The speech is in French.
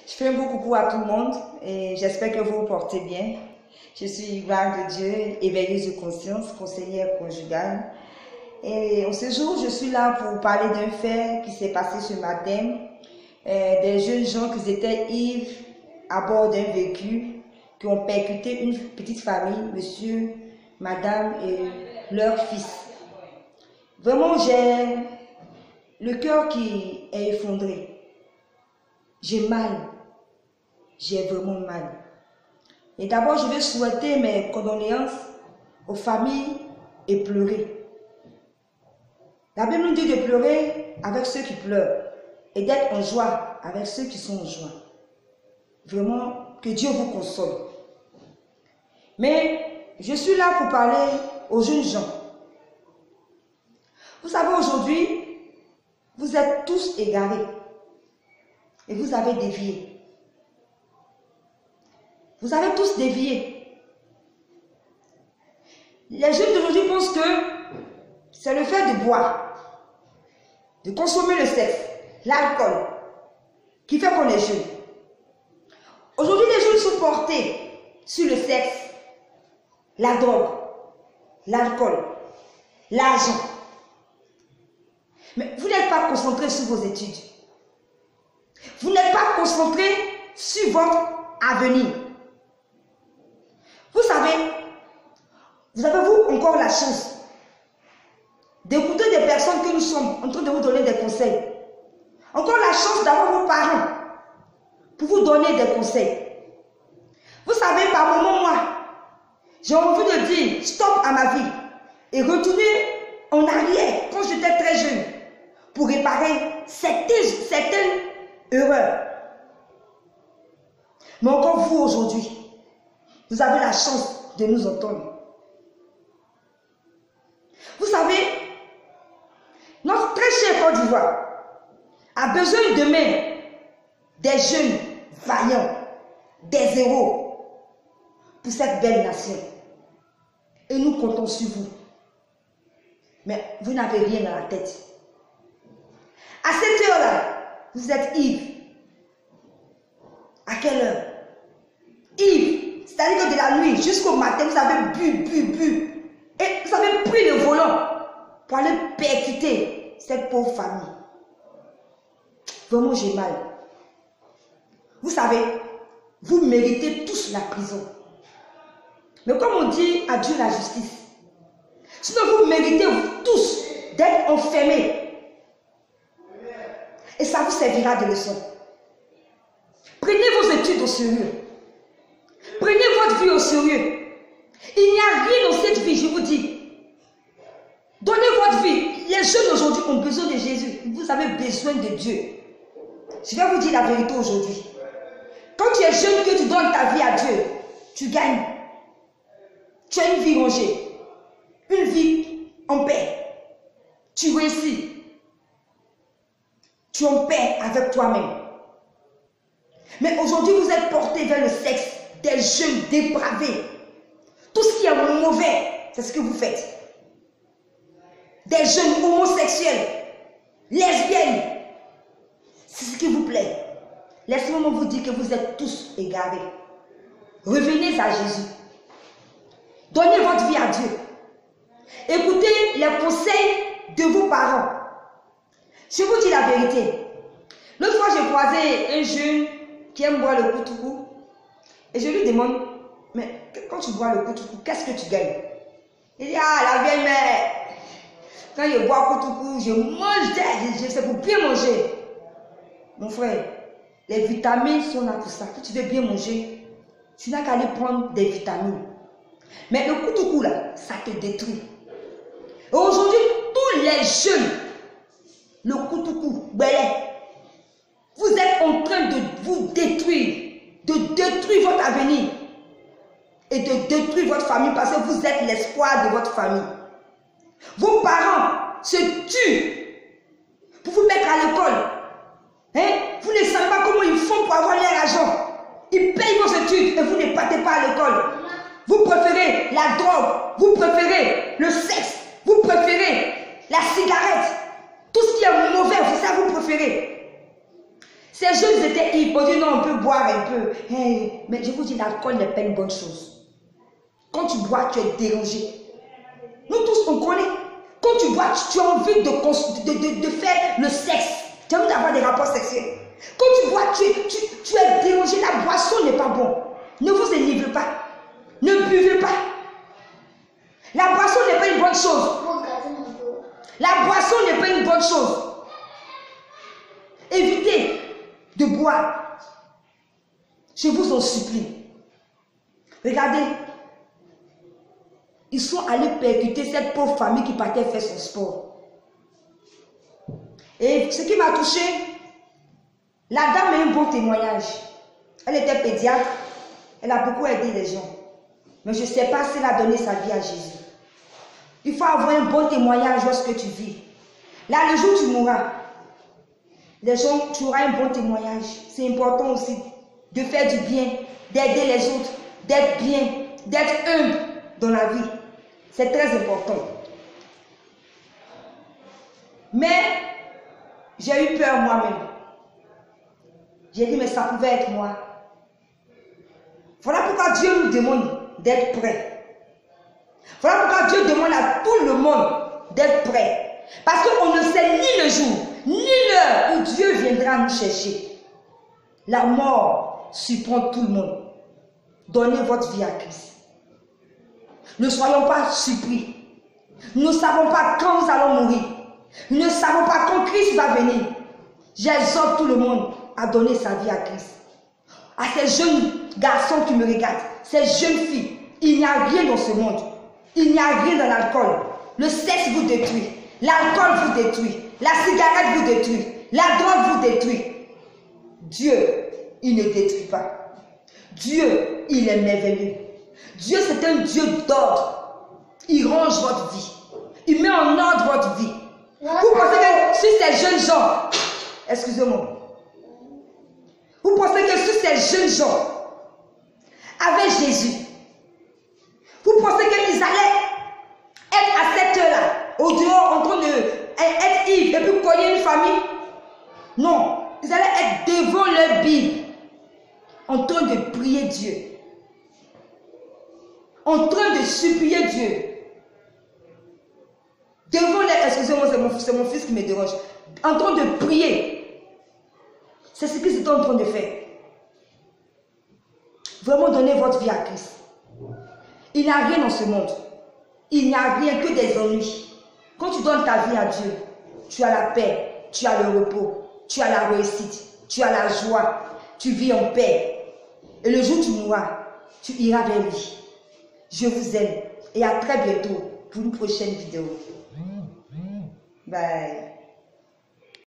Je fais un beau coucou à tout le monde et j'espère que vous vous portez bien. Je suis gloire de Dieu, éveilleuse de conscience, conseillère conjugale. Et en ce jour, je suis là pour parler d'un fait qui s'est passé ce matin. Des jeunes gens qui étaient ivres à bord d'un véhicule, qui ont percuté une petite famille, monsieur, madame et leur fils. Vraiment, j'ai le cœur qui est effondré. J'ai mal. J'ai vraiment mal. Et d'abord, je vais souhaiter mes condoléances aux familles et pleurer. La Bible nous dit de pleurer avec ceux qui pleurent et d'être en joie avec ceux qui sont en joie. Vraiment, que Dieu vous console. Mais je suis là pour parler aux jeunes gens. Vous savez, aujourd'hui, vous êtes tous égarés et vous avez dévié. Vous avez tous dévié. Les jeunes d'aujourd'hui pensent que c'est le fait de boire, de consommer le sexe, l'alcool, qui fait qu'on est jeune. Aujourd'hui, les jeunes sont portés sur le sexe, la drogue, l'alcool, l'argent. Mais vous n'êtes pas concentrés sur vos études. Vous n'êtes pas concentrés sur votre avenir. Vous savez, vous avez encore la chance d'écouter des personnes que nous sommes en train de vous donner des conseils. Encore la chance d'avoir vos parents pour vous donner des conseils. Vous savez, par moments, moi, j'ai envie de dire stop à ma vie et retourner en arrière quand j'étais très jeune pour réparer certaines erreurs. Mais encore vous aujourd'hui, vous avez la chance de nous entendre. Vous savez, notre très chère Côte d'Ivoire a besoin demain des jeunes vaillants, des héros pour cette belle nation. Et nous comptons sur vous. Mais vous n'avez rien dans la tête. À cette heure-là, vous êtes ivre. À quelle heure? Ivre. C'est-à-dire que de la nuit jusqu'au matin, vous avez bu. Et vous avez pris le volant pour aller percuter cette pauvre famille. Vraiment, j'ai mal. Vous savez, vous méritez tous la prison. Mais comme on dit, à Dieu la justice. Sinon, vous méritez tous d'être enfermés. Et ça vous servira de leçon. Prenez vos études au sérieux. Prenez votre vie au sérieux. Il n'y a rien dans cette vie, je vous dis. Donnez votre vie. Les jeunes aujourd'hui ont besoin de Jésus. Vous avez besoin de Dieu. Je vais vous dire la vérité aujourd'hui. Quand tu es jeune, que tu donnes ta vie à Dieu, tu gagnes. Tu as une vie rangée. Une vie en paix. Tu réussis. Tu es en paix avec toi-même. Mais aujourd'hui, vous êtes portés vers le sexe. Des jeunes dépravés. Tout ce qui est mauvais, c'est ce que vous faites. Des jeunes homosexuels, lesbiennes, c'est ce qui vous plaît. Laissez-moi vous dire que vous êtes tous égarés. Revenez à Jésus. Donnez votre vie à Dieu. Écoutez les conseils de vos parents. Je vous dis la vérité. L'autre fois, j'ai croisé un jeune qui aime boire le koutoukou. Et je lui demande, mais quand tu bois le koutoukou, qu'est-ce que tu gagnes? Il dit, ah, la vieille mère, quand je bois koutoukou, je mange, c'est pour bien manger. Mon frère, les vitamines sont là pour ça. Quand tu veux bien manger, tu n'as qu'à aller prendre des vitamines. Mais le koutoukou, là, ça te détruit. Et aujourd'hui, tous les jeunes, le koutoukou, vous êtes en train de vous détruire. De détruire votre avenir et de détruire votre famille parce que vous êtes l'espoir de votre famille. Vos parents se tuent pour vous mettre à l'école. Hein? Vous ne savez pas comment ils font pour avoir leur argent. Ils payent vos études et vous ne partez pas à l'école. Vous préférez la drogue, vous préférez le sexe, vous préférez la cigarette. Tout ce qui est mauvais, c'est ça que vous préférez. Ces jeunes étaient ivres. On dit non, on peut boire un peu. Mais je vous dis, l'alcool n'est pas une bonne chose. Quand tu bois, tu es dérangé. Nous tous, on connaît. Quand tu bois, tu as envie de faire le sexe. Tu as envie d'avoir des rapports sexuels. Quand tu bois, tu es dérangé. La boisson n'est pas bon. Ne vous enivrez pas. Ne buvez pas. La boisson n'est pas une bonne chose. La boisson n'est pas une bonne chose. Évitez de boire. Je vous en supplie. Regardez. Ils sont allés percuter cette pauvre famille qui partait faire son sport. Et ce qui m'a touché, la dame a un bon témoignage. Elle était pédiatre. Elle a beaucoup aidé les gens. Mais je ne sais pas si elle a donné sa vie à Jésus. Il faut avoir un bon témoignage lorsque tu vis. Là, le jour où tu mourras, les gens, tu auras un bon témoignage. C'est important aussi de faire du bien, d'aider les autres, d'être bien, d'être humble dans la vie. C'est très important. Mais j'ai eu peur moi-même. J'ai dit, mais ça pouvait être moi. Voilà pourquoi Dieu nous demande d'être prêts. Voilà pourquoi Dieu demande à tout le monde d'être prêt. Parce qu'on ne sait ni le jour, ni l'heure où Dieu viendra nous chercher. La mort surprend tout le monde. Donnez votre vie à Christ. Ne soyons pas surpris. Nous ne savons pas quand nous allons mourir. Nous ne savons pas quand Christ va venir. J'exhorte tout le monde à donner sa vie à Christ. À ces jeunes garçons qui me regardent, ces jeunes filles, il n'y a rien dans ce monde. Il n'y a rien dans l'alcool. Le sexe vous détruit. L'alcool vous détruit. La cigarette vous détruit. La drogue vous détruit. Dieu, il ne détruit pas. Dieu, il est merveilleux. Dieu, c'est un Dieu d'ordre. Il range votre vie. Il met en ordre votre vie. Vous pensez que si ces jeunes gens, excusez-moi, vous pensez que si ces jeunes gens avaient Jésus, vous pensez qu'ils allaient être à cette heure-là, au dehors, en train d'être ivres et puis cogner une famille? Non, ils allaient être devant leur Bible, en train de prier Dieu, en train de supplier Dieu. Devant les... Excusez-moi, c'est mon fils qui me dérange. En train de prier. C'est ce qu'ils étaient en train de faire. Vraiment donner votre vie à Christ. Il n'y a rien dans ce monde. Il n'y a rien que des ennuis. Quand tu donnes ta vie à Dieu, tu as la paix, tu as le repos, tu as la réussite, tu as la joie, tu vis en paix. Et le jour où tu mourras, tu iras vers lui. Je vous aime et à très bientôt pour une prochaine vidéo. Bye.